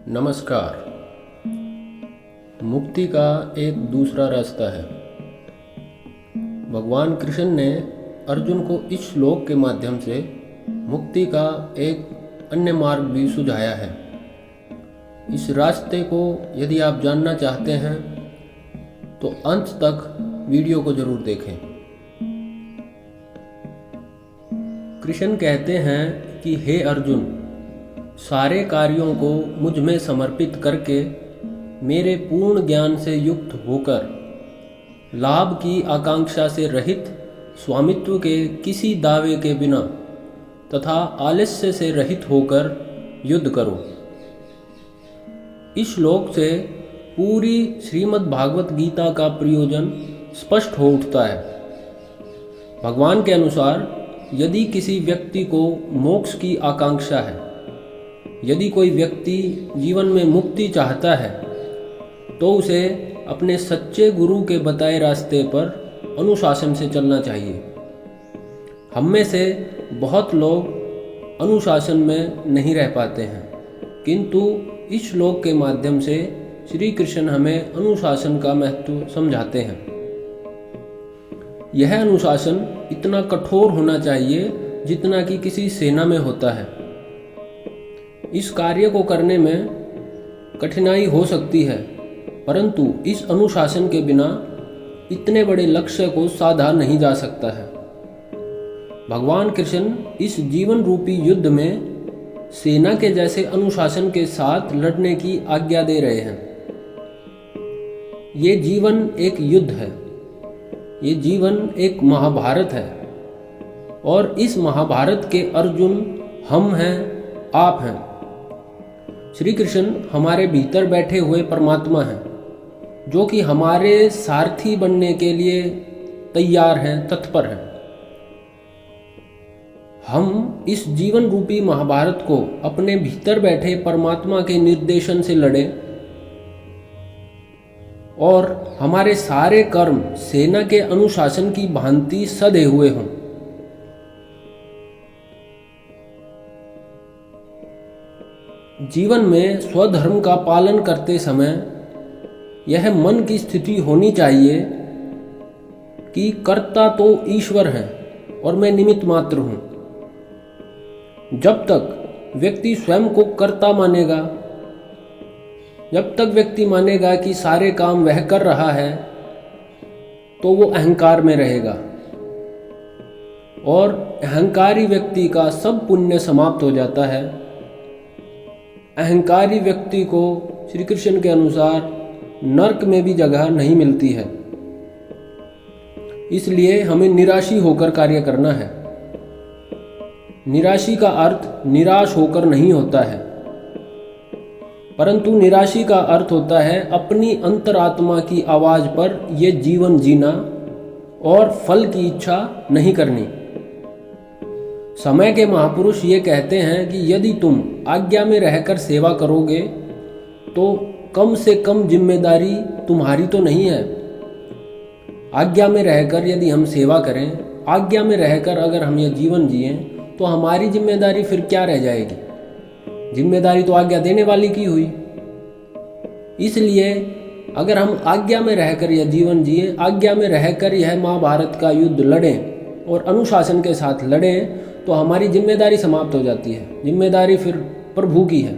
नमस्कार। मुक्ति का एक दूसरा रास्ता है। भगवान कृष्ण ने अर्जुन को इस श्लोक के माध्यम से मुक्ति का एक अन्य मार्ग भी सुझाया है। इस रास्ते को यदि आप जानना चाहते हैं तो अंत तक वीडियो को जरूर देखें। कृष्ण कहते हैं कि हे अर्जुन, सारे कार्यों को मुझ में समर्पित करके मेरे पूर्ण ज्ञान से युक्त होकर लाभ की आकांक्षा से रहित, स्वामित्व के किसी दावे के बिना तथा आलस्य से रहित होकर युद्ध करो। इस श्लोक से पूरी श्रीमद् भागवत गीता का प्रयोजन स्पष्ट हो उठता है। भगवान के अनुसार यदि किसी व्यक्ति को मोक्ष की आकांक्षा है, यदि कोई व्यक्ति जीवन में मुक्ति चाहता है, तो उसे अपने सच्चे गुरु के बताए रास्ते पर अनुशासन से चलना चाहिए। हम में से बहुत लोग अनुशासन में नहीं रह पाते हैं, किंतु इस श्लोक के माध्यम से श्री कृष्ण हमें अनुशासन का महत्व समझाते हैं। यह अनुशासन इतना कठोर होना चाहिए जितना कि किसी सेना में होता है। इस कार्य को करने में कठिनाई हो सकती है, परंतु इस अनुशासन के बिना इतने बड़े लक्ष्य को साधा नहीं जा सकता है। भगवान कृष्ण इस जीवन रूपी युद्ध में सेना के जैसे अनुशासन के साथ लड़ने की आज्ञा दे रहे हैं। ये जीवन एक युद्ध है, ये जीवन एक महाभारत है, और इस महाभारत के अर्जुन हम हैं, आप हैं। श्री कृष्ण हमारे भीतर बैठे हुए परमात्मा हैं, जो कि हमारे सारथी बनने के लिए तैयार हैं, तत्पर हैं। हम इस जीवन रूपी महाभारत को अपने भीतर बैठे परमात्मा के निर्देशन से लड़ें और हमारे सारे कर्म सेना के अनुशासन की भांति सधे हुए हों। जीवन में स्वधर्म का पालन करते समय यह मन की स्थिति होनी चाहिए कि कर्ता तो ईश्वर है और मैं निमित्त मात्र हूं। जब तक व्यक्ति स्वयं को कर्ता मानेगा, जब तक व्यक्ति मानेगा कि सारे काम वह कर रहा है, तो वो अहंकार में रहेगा और अहंकारी व्यक्ति का सब पुण्य समाप्त हो जाता है। अहंकारी व्यक्ति को श्री कृष्ण के अनुसार नरक में भी जगह नहीं मिलती है। इसलिए हमें निराशी होकर कार्य करना है। निराशी का अर्थ निराश होकर नहीं होता है, परंतु निराशी का अर्थ होता है अपनी अंतरात्मा की आवाज पर यह जीवन जीना और फल की इच्छा नहीं करनी। समय के महापुरुष ये कहते हैं कि यदि तुम आज्ञा में रहकर सेवा करोगे तो कम से कम जिम्मेदारी तुम्हारी तो नहीं है। आज्ञा में रहकर यदि हम सेवा करें, आज्ञा में रहकर अगर हम ये जीवन जिए, तो हमारी जिम्मेदारी फिर क्या रह जाएगी? जिम्मेदारी तो आज्ञा देने वाली की हुई। इसलिए अगर हम आज्ञा में रहकर यह जीवन जिए, आज्ञा में रहकर यह महाभारत का युद्ध लड़ें और अनुशासन के साथ लड़ें, तो हमारी जिम्मेदारी समाप्त हो जाती है। जिम्मेदारी फिर प्रभु की है।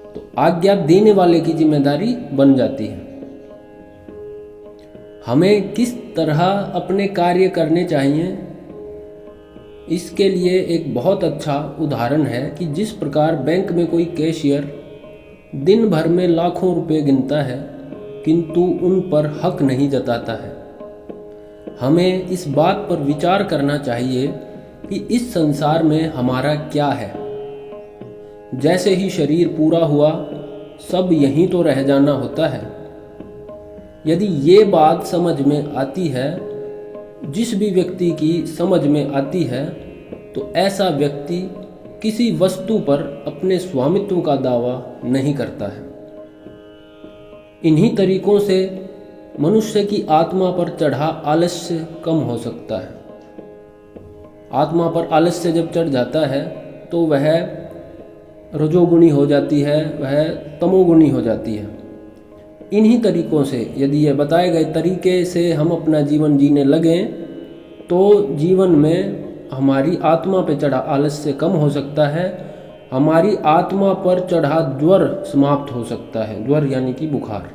तो आज्ञा देने वाले की जिम्मेदारी बन जाती है। हमें किस तरह अपने कार्य करने चाहिए, इसके लिए एक बहुत अच्छा उदाहरण है कि जिस प्रकार बैंक में कोई कैशियर दिन भर में लाखों रुपए गिनता है, किंतु उन पर हक नहीं जताता है। हमें इस बात पर विचार करना चाहिए कि इस संसार में हमारा क्या है। जैसे ही शरीर पूरा हुआ, सब यहीं तो रह जाना होता है। यदि ये बात समझ में आती है, जिस भी व्यक्ति की समझ में आती है, तो ऐसा व्यक्ति किसी वस्तु पर अपने स्वामित्व का दावा नहीं करता है। इन्हीं तरीकों से मनुष्य की आत्मा पर चढ़ा आलस्य कम हो सकता है। आत्मा पर आलस्य जब चढ़ जाता है तो वह रजोगुणी हो जाती है, वह तमोगुणी हो जाती है। इन्हीं तरीकों से, यदि ये बताए गए तरीके से हम अपना जीवन जीने लगें तो जीवन में हमारी आत्मा पे चढ़ा आलस्य कम हो सकता है, हमारी आत्मा पर चढ़ा ज्वर समाप्त हो सकता है। ज्वर यानी कि बुखार।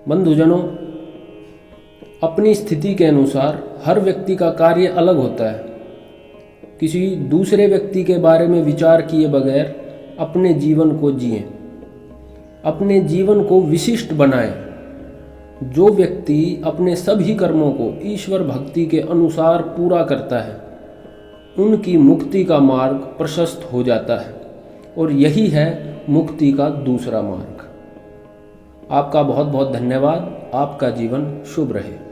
बंधुजनों, अपनी स्थिति के अनुसार हर व्यक्ति का कार्य अलग होता है। किसी दूसरे व्यक्ति के बारे में विचार किए बगैर अपने जीवन को जिएं, अपने जीवन को विशिष्ट बनाएं। जो व्यक्ति अपने सभी कर्मों को ईश्वर भक्ति के अनुसार पूरा करता है, उनकी मुक्ति का मार्ग प्रशस्त हो जाता है, और यही है मुक्ति का दूसरा मार्ग। आपका बहुत बहुत धन्यवाद। आपका जीवन शुभ रहे।